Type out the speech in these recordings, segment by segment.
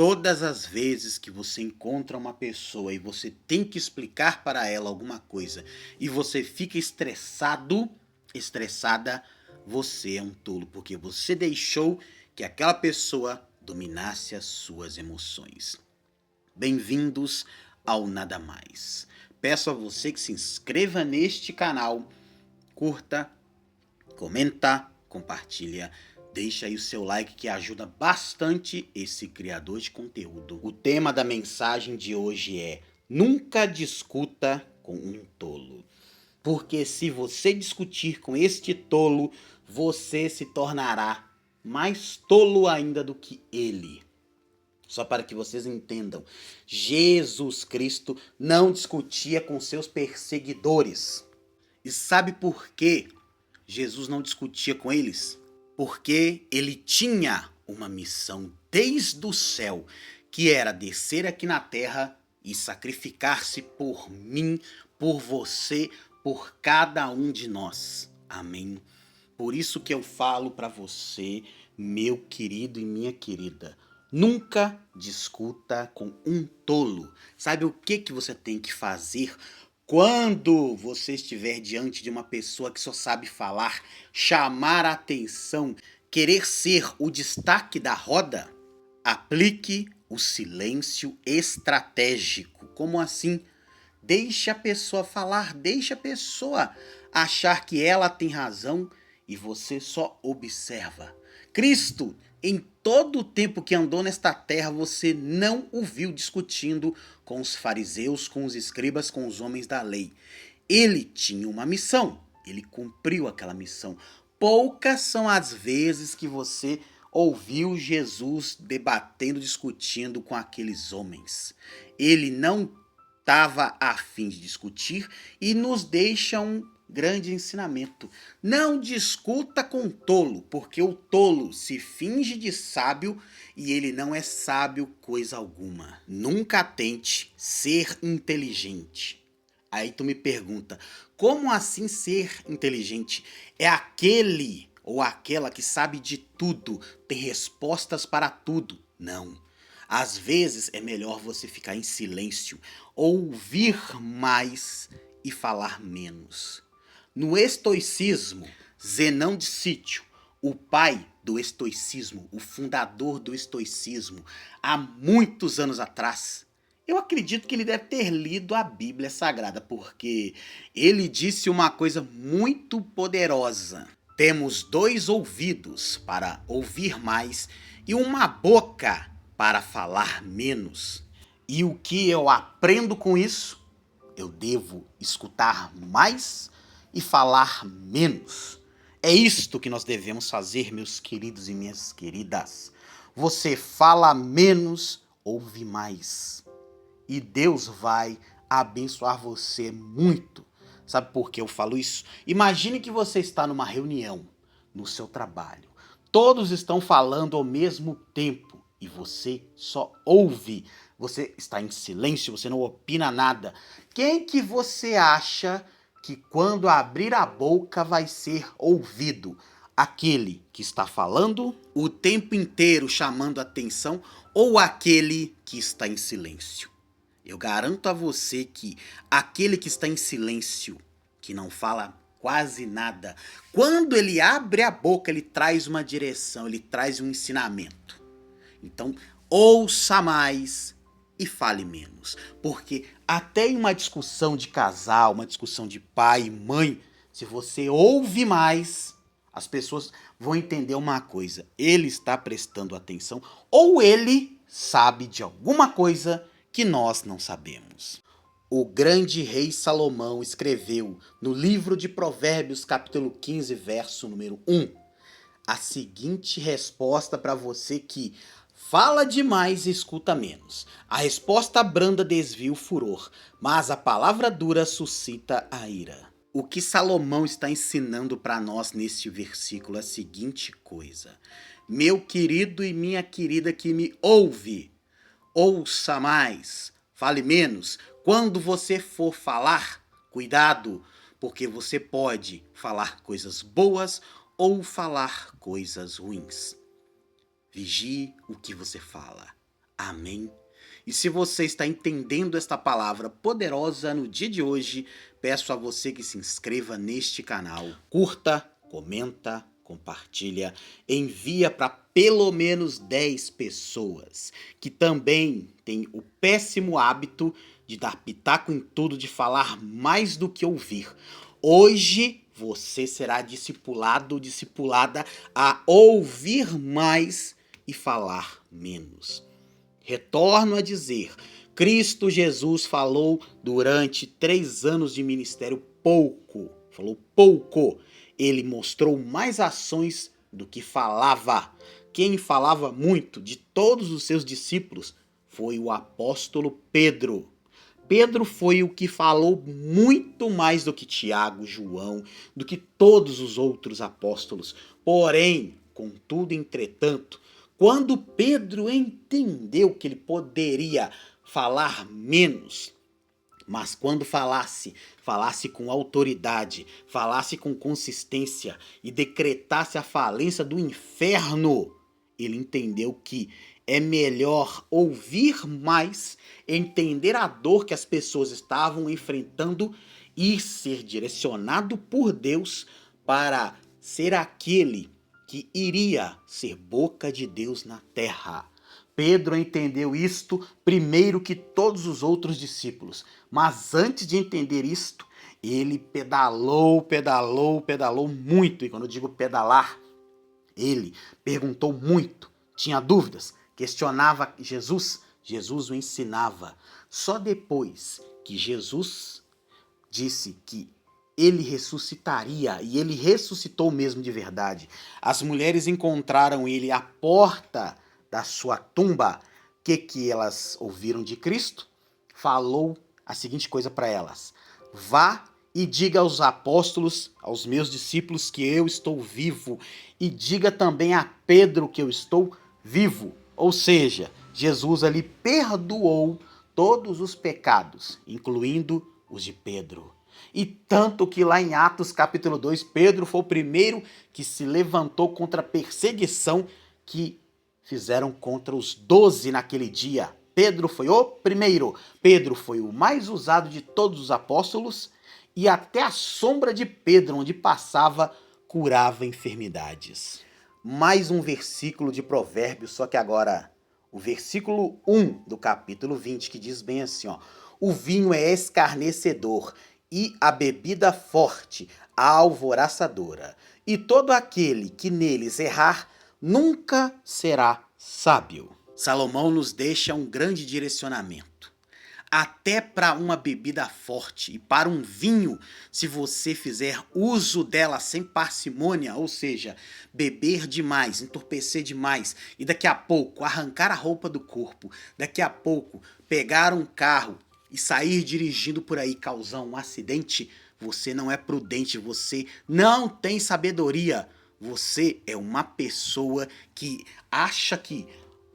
Todas as vezes que você encontra uma pessoa e você tem que explicar para ela alguma coisa e você fica estressada, você é um tolo, porque você deixou que aquela pessoa dominasse as suas emoções. Bem-vindos ao Nada Mais. Peço a você que se inscreva neste canal, curta, comenta, compartilha, deixa aí o seu like que ajuda bastante esse criador de conteúdo. O tema da mensagem de hoje é: nunca discuta com um tolo. Porque se você discutir com este tolo, você se tornará mais tolo ainda do que ele. Só para que vocês entendam, Jesus Cristo não discutia com seus perseguidores. E sabe por quê? Jesus não discutia com eles? Porque ele tinha uma missão desde o céu, que era descer aqui na terra e sacrificar-se por mim, por você, por cada um de nós. Amém? Por isso que eu falo para você, meu querido e minha querida, nunca discuta com um tolo. Sabe o que você tem que fazer quando você estiver diante de uma pessoa que só sabe falar, chamar a atenção, querer ser o destaque da roda? Aplique o silêncio estratégico. Como assim? Deixe a pessoa falar, deixe a pessoa achar que ela tem razão e você só observa. Cristo, em todo o tempo que andou nesta terra, você não o viu discutindo com os fariseus, com os escribas, com os homens da lei. Ele tinha uma missão, ele cumpriu aquela missão. Poucas são as vezes que você ouviu Jesus debatendo, discutindo com aqueles homens. Ele não estava a fim de discutir e nos deixa um grande ensinamento. Não discuta com tolo, porque o tolo se finge de sábio e ele não é sábio coisa alguma. Nunca tente ser inteligente. Aí tu me pergunta, como assim ser inteligente? É aquele ou aquela que sabe de tudo, tem respostas para tudo. Não. Às vezes é melhor você ficar em silêncio, ouvir mais e falar menos. No estoicismo, Zenão de Sítio, o pai do estoicismo, o fundador do estoicismo, há muitos anos atrás, eu acredito que ele deve ter lido a Bíblia Sagrada, porque ele disse uma coisa muito poderosa. Temos 2 ouvidos para ouvir mais e uma boca para falar menos. E o que eu aprendo com isso? Eu devo escutar mais e falar menos. É isto que nós devemos fazer, meus queridos e minhas queridas. Você fala menos, ouve mais. E Deus vai abençoar você muito. Sabe por que eu falo isso? Imagine que você está numa reunião no seu trabalho. Todos estão falando ao mesmo tempo e você só ouve. Você está em silêncio, você não opina nada. Quem que você acha que quando abrir a boca vai ser ouvido? Aquele que está falando o tempo inteiro chamando atenção ou aquele que está em silêncio? Eu garanto a você que aquele que está em silêncio, que não fala quase nada, quando ele abre a boca, ele traz uma direção, ele traz um ensinamento. Então, ouça mais e fale menos. Porque até em uma discussão de casal, uma discussão de pai e mãe, se você ouve mais, as pessoas vão entender uma coisa. Ele está prestando atenção ou ele sabe de alguma coisa que nós não sabemos. O grande rei Salomão escreveu no livro de Provérbios, capítulo 15, verso número 1, a seguinte resposta para você que fala demais e escuta menos. A resposta branda desvia o furor, mas a palavra dura suscita a ira. O que Salomão está ensinando para nós neste versículo é a seguinte coisa: meu querido e minha querida que me ouve, ouça mais, fale menos. Quando você for falar, cuidado, porque você pode falar coisas boas ou falar coisas ruins. Vigie o que você fala. Amém. E se você está entendendo esta palavra poderosa no dia de hoje, peço a você que se inscreva neste canal, curta, comenta, compartilha, envia para pelo menos 10 pessoas que também têm o péssimo hábito de dar pitaco em tudo, de falar mais do que ouvir. Hoje você será discipulado, discipulada a ouvir mais e falar menos. Retorno a dizer, Cristo Jesus falou durante 3 anos de ministério pouco, falou pouco. Ele mostrou mais ações do que falava. Quem falava muito de todos os seus discípulos foi o apóstolo Pedro. Pedro foi o que falou muito mais do que Tiago, João, do que todos os outros apóstolos. Porém, contudo, entretanto, quando Pedro entendeu que ele poderia falar menos, mas quando falasse com autoridade, falasse com consistência e decretasse a falência do inferno, ele entendeu que é melhor ouvir mais, entender a dor que as pessoas estavam enfrentando e ser direcionado por Deus para ser aquele que iria ser boca de Deus na terra. Pedro entendeu isto primeiro que todos os outros discípulos, mas antes de entender isto, ele pedalou muito. E quando eu digo pedalar, ele perguntou muito, tinha dúvidas, questionava Jesus, Jesus o ensinava. Só depois que Jesus disse que ele ressuscitaria, e ele ressuscitou mesmo de verdade, as mulheres encontraram ele à porta da sua tumba. O que elas ouviram de Cristo? Falou a seguinte coisa para elas: vá e diga aos apóstolos, aos meus discípulos, que eu estou vivo, e diga também a Pedro que eu estou vivo. Ou seja, Jesus ali perdoou todos os pecados, incluindo os de Pedro. E tanto que lá em Atos capítulo 2, Pedro foi o primeiro que se levantou contra a perseguição que fizeram contra os 12 naquele dia. Pedro foi o primeiro. Pedro foi o mais usado de todos os apóstolos, e até a sombra de Pedro, onde passava, curava enfermidades. Mais um versículo de Provérbios, só que agora o versículo 1 do capítulo 20, que diz bem assim, ó: o vinho é escarnecedor e a bebida forte, alvoraçadora, e todo aquele que neles errar nunca será sábio. Salomão nos deixa um grande direcionamento. Até para uma bebida forte e para um vinho, se você fizer uso dela sem parcimônia, ou seja, beber demais, entorpecer demais e daqui a pouco arrancar a roupa do corpo, daqui a pouco pegar um carro e sair dirigindo por aí, causar um acidente, você não é prudente, você não tem sabedoria. Você é uma pessoa que acha que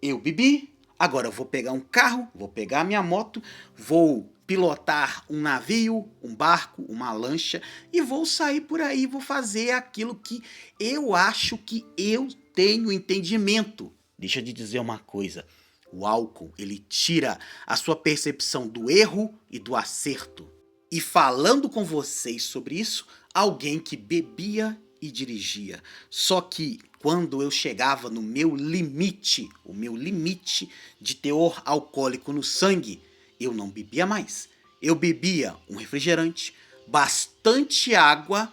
eu bebi, agora eu vou pegar um carro, vou pegar a minha moto, vou pilotar um navio, um barco, uma lancha e vou sair por aí, vou fazer aquilo que eu acho que eu tenho entendimento. Deixa eu te dizer uma coisa. O álcool, ele tira a sua percepção do erro e do acerto. E falando com vocês sobre isso, alguém que bebia e dirigia. Só que quando eu chegava no meu limite, o meu limite de teor alcoólico no sangue, eu não bebia mais. Eu bebia um refrigerante, bastante água,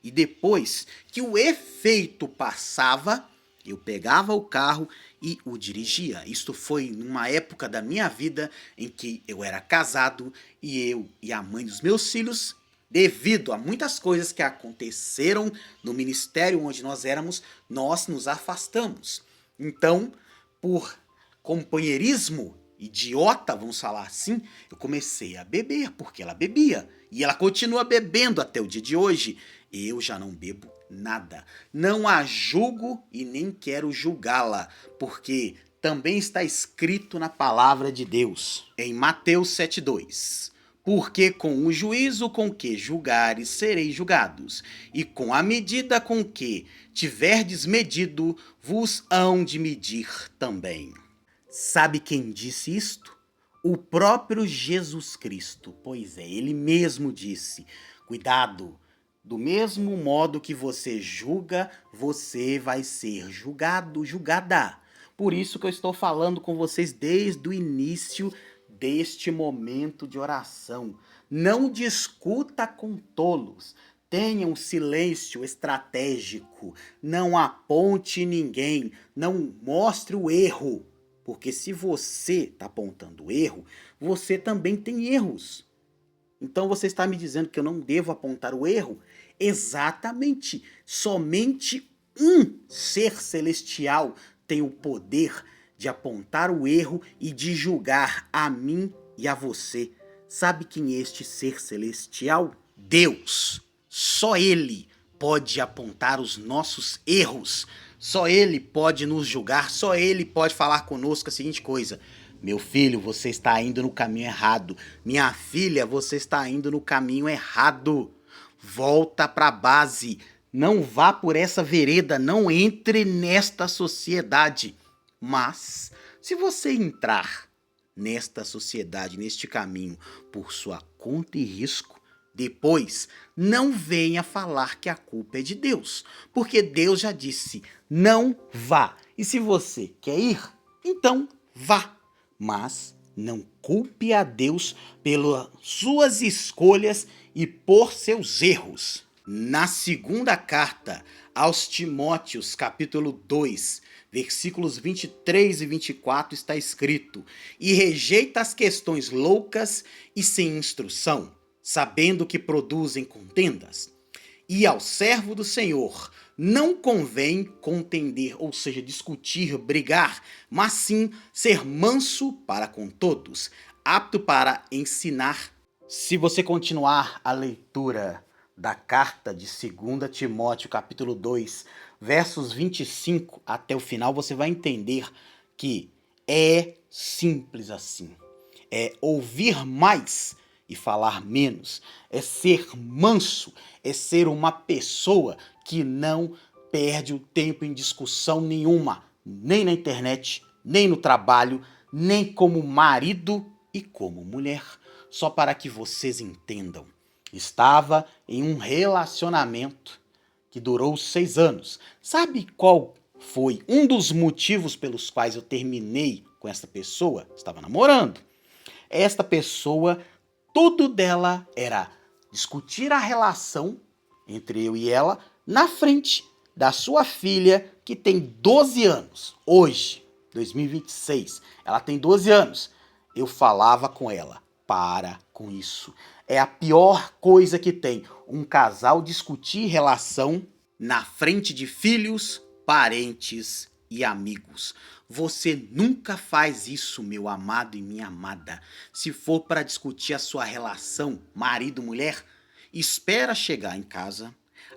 e depois que o efeito passava, eu pegava o carro e o dirigia. Isto foi numa época da minha vida em que eu era casado e eu e a mãe dos meus filhos, devido a muitas coisas que aconteceram no ministério onde nós éramos, nós nos afastamos. Então, por companheirismo idiota, vamos falar assim, eu comecei a beber, porque ela bebia. E ela continua bebendo até o dia de hoje. Eu já não bebo nada. Não a julgo e nem quero julgá-la, porque também está escrito na palavra de Deus, em Mateus 7,2. Porque com o juízo com que julgares sereis julgados, e com a medida com que tiverdes medido, vos hão de medir também. Sabe quem disse isto? O próprio Jesus Cristo. Pois é, ele mesmo disse: cuidado, do mesmo modo que você julga, você vai ser julgado, julgada. Por isso que eu estou falando com vocês desde o início deste momento de oração. Não discuta com tolos. Tenha um silêncio estratégico. Não aponte ninguém. Não mostre o erro. Porque se você está apontando o erro, você também tem erros. Então você está me dizendo que eu não devo apontar o erro? Exatamente. Somente um ser celestial tem o poder de apontar o erro e de julgar a mim e a você. Sabe quem é este ser celestial? Deus. Só Ele pode apontar os nossos erros. Só Ele pode nos julgar. Só Ele pode falar conosco a seguinte coisa: meu filho, você está indo no caminho errado. Minha filha, você está indo no caminho errado. Volta para a base. Não vá por essa vereda. Não entre nesta sociedade. Mas, se você entrar nesta sociedade, neste caminho, por sua conta e risco, depois não venha falar que a culpa é de Deus. Porque Deus já disse: não vá. E se você quer ir, então vá. Mas não culpe a Deus pelas suas escolhas e por seus erros. Na segunda carta aos Timóteos, capítulo 2, versículos 23 e 24, está escrito: e rejeita as questões loucas e sem instrução, sabendo que produzem contendas. E ao servo do Senhor não convém contender, ou seja, discutir, brigar, mas sim ser manso para com todos, apto para ensinar. Se você continuar a leitura da carta de 2 Timóteo, capítulo 2, versos 25 até o final, você vai entender que é simples assim. É ouvir mais e falar menos. É ser manso, é ser uma pessoa que não perde o tempo em discussão nenhuma, nem na internet, nem no trabalho, nem como marido e como mulher. Só para que vocês entendam. Estava em um relacionamento que durou 6 anos. Sabe qual foi um dos motivos pelos quais eu terminei com essa pessoa? Estava namorando. Esta pessoa, tudo dela era discutir a relação entre eu e ela na frente da sua filha, que tem 12 anos. Hoje, 2026, ela tem 12 anos. Eu falava com ela: para com isso. É a pior coisa que tem, um casal discutir relação na frente de filhos, parentes e amigos. Você nunca faz isso, meu amado e minha amada. Se for para discutir a sua relação marido-mulher, espera chegar em casa,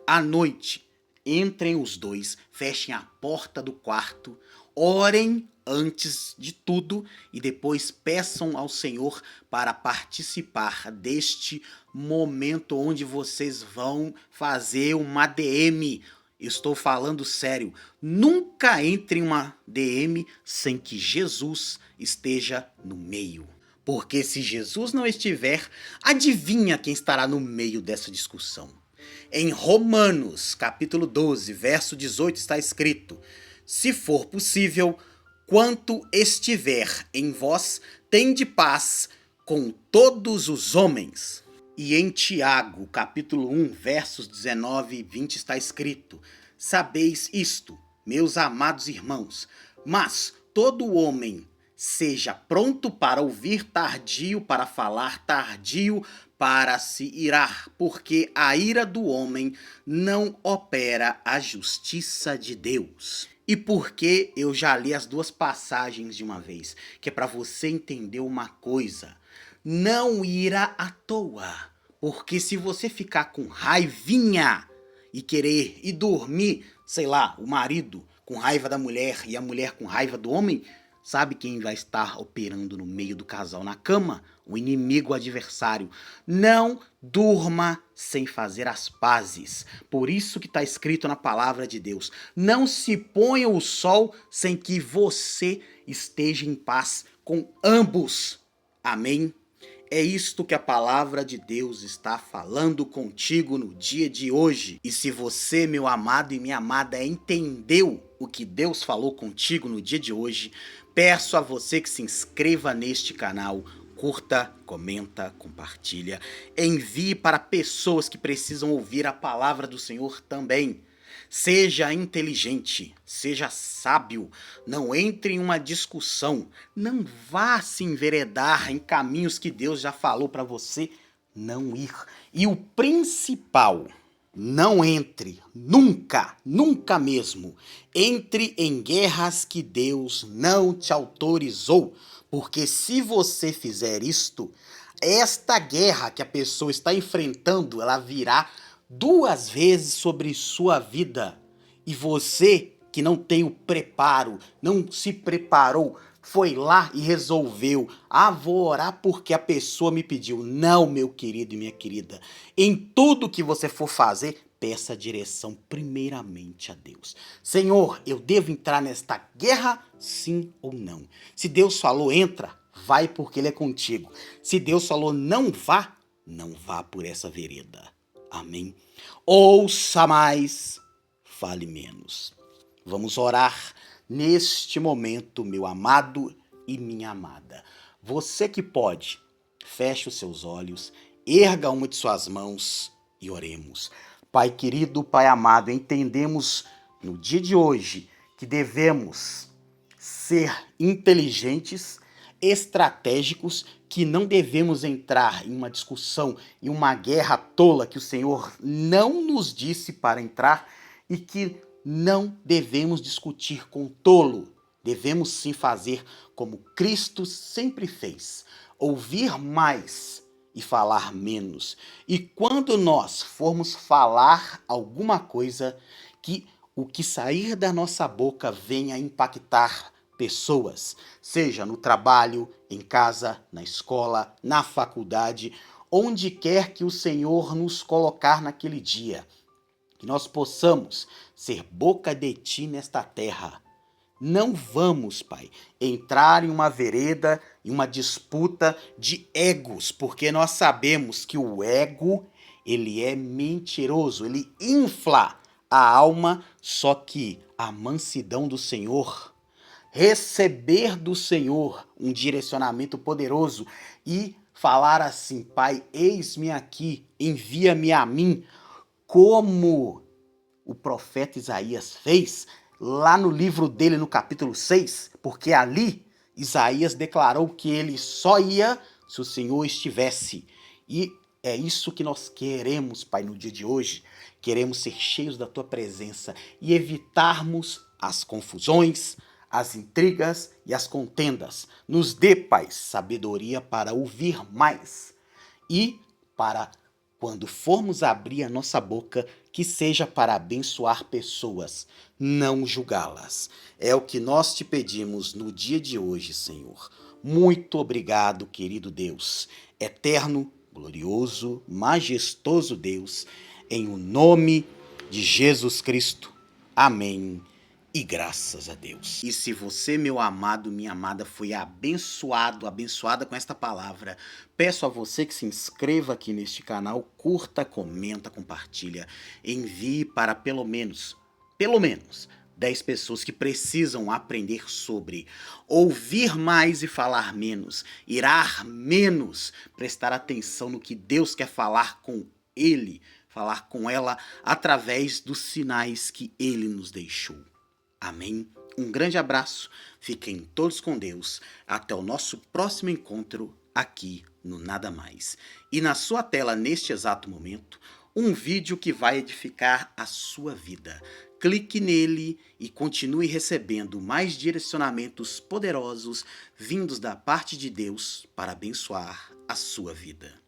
à noite, entrem os dois, fechem a porta do quarto, orem antes de tudo e depois peçam ao Senhor para participar deste momento onde vocês vão fazer uma DM. Estou falando sério. Nunca entre em uma DM sem que Jesus esteja no meio. Porque se Jesus não estiver, adivinha quem estará no meio dessa discussão? Em Romanos, capítulo 12, verso 18, está escrito: se for possível, quanto estiver em vós, tende paz com todos os homens. E em Tiago, capítulo 1, versos 19 e 20, está escrito: sabeis isto, meus amados irmãos, mas todo homem seja pronto para ouvir, tardio para falar, tardio para se irar, porque a ira do homem não opera a justiça de Deus. E porque eu já li as duas passagens de uma vez, que é para você entender uma coisa: não ira à toa, porque se você ficar com raivinha e querer ir dormir, sei lá, o marido com raiva da mulher e a mulher com raiva do homem, sabe quem vai estar operando no meio do casal na cama? O inimigo, o adversário. Não durma sem fazer as pazes. Por isso que está escrito na palavra de Deus: não se ponha o sol sem que você esteja em paz com ambos. Amém? É isto que a palavra de Deus está falando contigo no dia de hoje. E se você, meu amado e minha amada, entendeu o que Deus falou contigo no dia de hoje, peço a você que se inscreva neste canal, curta, comenta, compartilha, envie para pessoas que precisam ouvir a palavra do Senhor também. Seja inteligente, seja sábio, não entre em uma discussão, não vá se enveredar em caminhos que Deus já falou para você não ir. E o principal, não entre, nunca, nunca mesmo, entre em guerras que Deus não te autorizou, porque se você fizer isto, esta guerra que a pessoa está enfrentando, ela virá 2 vezes sobre sua vida. E você que não tem o preparo, não se preparou, foi lá e resolveu: vou orar porque a pessoa me pediu. Não, meu querido e minha querida. Em tudo que você for fazer, peça direção primeiramente a Deus. Senhor, eu devo entrar nesta guerra, sim ou não? Se Deus falou entra, vai porque Ele é contigo. Se Deus falou não vá, não vá por essa vereda. Amém? Ouça mais, fale menos. Vamos orar neste momento, meu amado e minha amada. Você que pode, feche os seus olhos, erga uma de suas mãos e oremos. Pai querido, Pai amado, entendemos no dia de hoje que devemos ser inteligentes, estratégicos, que não devemos entrar em uma discussão, em uma guerra tola que o Senhor não nos disse para entrar e que não devemos discutir com tolo. Devemos sim fazer como Cristo sempre fez, ouvir mais e falar menos. E quando nós formos falar alguma coisa, que o que sair da nossa boca venha impactar pessoas, seja no trabalho, em casa, na escola, na faculdade, onde quer que o Senhor nos colocar naquele dia. Que nós possamos ser boca de ti nesta terra. Não vamos, Pai, entrar em uma vereda, em uma disputa de egos, porque nós sabemos que o ego, ele é mentiroso, ele infla a alma, só que a mansidão do Senhor, receber do Senhor um direcionamento poderoso e falar assim: Pai, eis-me aqui, envia-me a mim, como o profeta Isaías fez lá no livro dele, no capítulo 6, porque ali Isaías declarou que ele só ia se o Senhor estivesse. E é isso que nós queremos, Pai, no dia de hoje. Queremos ser cheios da Tua presença e evitarmos as confusões, as intrigas e as contendas. Nos dê, Pai, sabedoria para ouvir mais e para, quando formos abrir a nossa boca, que seja para abençoar pessoas, não julgá-las. É o que nós te pedimos no dia de hoje, Senhor. Muito obrigado, querido Deus, eterno, glorioso, majestoso Deus, em o nome de Jesus Cristo. Amém. E graças a Deus. E se você, meu amado, minha amada, foi abençoado, abençoada com esta palavra, peço a você que se inscreva aqui neste canal, curta, comenta, compartilha, envie para pelo menos 10 pessoas que precisam aprender sobre ouvir mais e falar menos, irar menos, prestar atenção no que Deus quer falar com ele, falar com ela através dos sinais que ele nos deixou. Amém? Um grande abraço, fiquem todos com Deus, até o nosso próximo encontro aqui no Nada Mais. E na sua tela, neste exato momento, um vídeo que vai edificar a sua vida. Clique nele e continue recebendo mais direcionamentos poderosos vindos da parte de Deus para abençoar a sua vida.